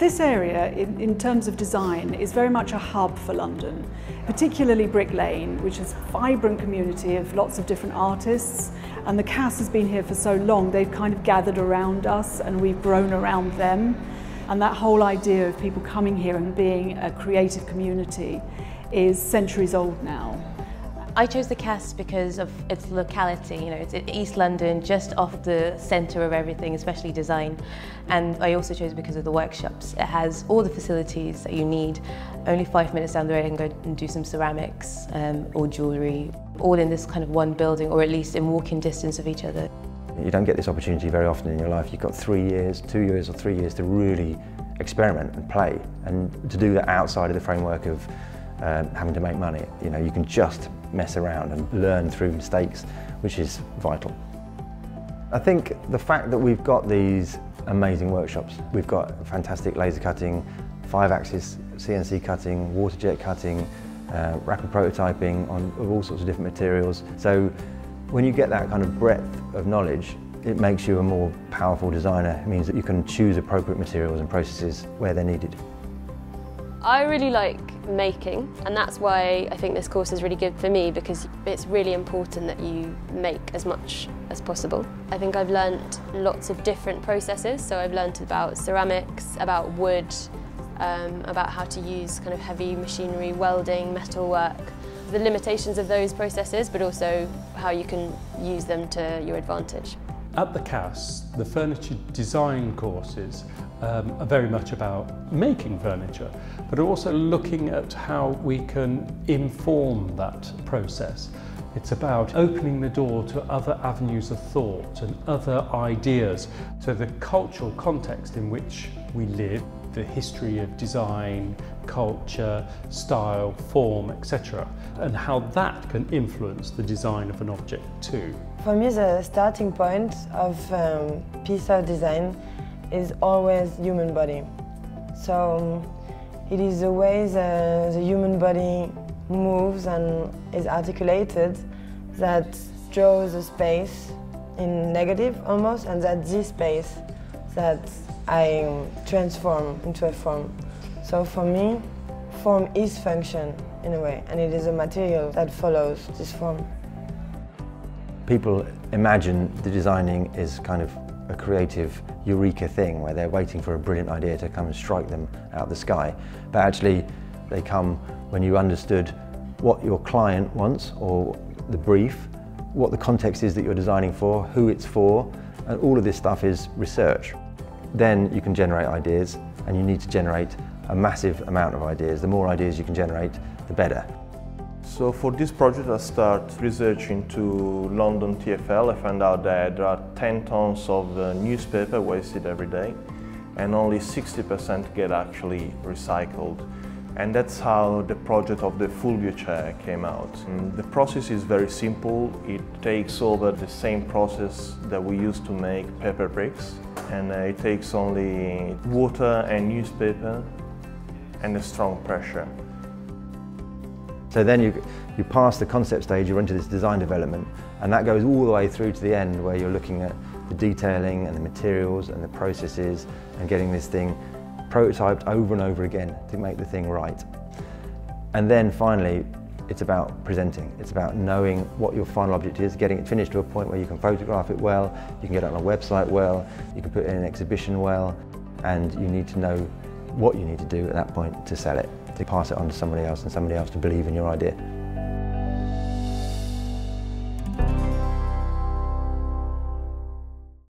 This area, in terms of design, is very much a hub for London, particularly Brick Lane, which is a vibrant community of lots of different artists. And the CAS has been here for so long, they've kind of gathered around us and we've grown around them. And that whole idea of people coming here and being a creative community is centuries old now. I chose the CAS because of its locality. You know, it's in East London, just off the centre of everything, especially design. And I also chose it because of the workshops. It has all the facilities that you need. Only 5 minutes down the road I can go and do some ceramics or jewellery, all in this kind of one building, or at least in walking distance of each other. You don't get this opportunity very often in your life. You've got 2 years or 3 years to really experiment and play, and to do that outside of the framework of having to make money. You know, you can just mess around and learn through mistakes, which is vital. I think the fact that we've got these amazing workshops, we've got fantastic laser cutting, 5-axis CNC cutting, water jet cutting, rapid prototyping of all sorts of different materials. So when you get that kind of breadth of knowledge, it makes you a more powerful designer. It means that you can choose appropriate materials and processes where they're needed. I really like making, and that's why I think this course is really good for me, because it's really important that you make as much as possible. I think I've learnt lots of different processes, so I've learnt about ceramics, about wood, about how to use kind of heavy machinery, welding, metalwork, the limitations of those processes, but also how you can use them to your advantage. At the CAS, the furniture design courses are very much about making furniture, but also looking at how we can inform that process. It's about opening the door to other avenues of thought and other ideas, so the cultural context in which we live, the history of design, culture, style, form, etc., and how that can influence the design of an object too. For me, the starting point of piece of design is always human body. So it is the way the human body moves and is articulated that draws a space in negative almost, and that this space that I transform into a form. So for me, form is function in a way, and it is a material that follows this form. People imagine the designing is kind of a creative eureka thing where they're waiting for a brilliant idea to come and strike them out of the sky. But actually they come when you understood what your client wants, or the brief, what the context is that you're designing for, who it's for, and all of this stuff is research. Then you can generate ideas, and you need to generate a massive amount of ideas. The more ideas you can generate, the better. So for this project I started researching into London TfL. I found out that there are 10 tons of newspaper wasted every day, and only 60% get actually recycled. And that's how the project of the full view chair came out. And the process is very simple. It takes over the same process that we used to make paper bricks, and it takes only water and newspaper and a strong pressure. So then you pass the concept stage, you're into this design development, and that goes all the way through to the end where you're looking at the detailing and the materials and the processes and getting this thing prototyped over and over again to make the thing right. And then finally, it's about presenting. It's about knowing what your final object is, getting it finished to a point where you can photograph it well, you can get it on a website well, you can put it in an exhibition well, and you need to know what you need to do at that point to sell it, to pass it on to somebody else and somebody else to believe in your idea.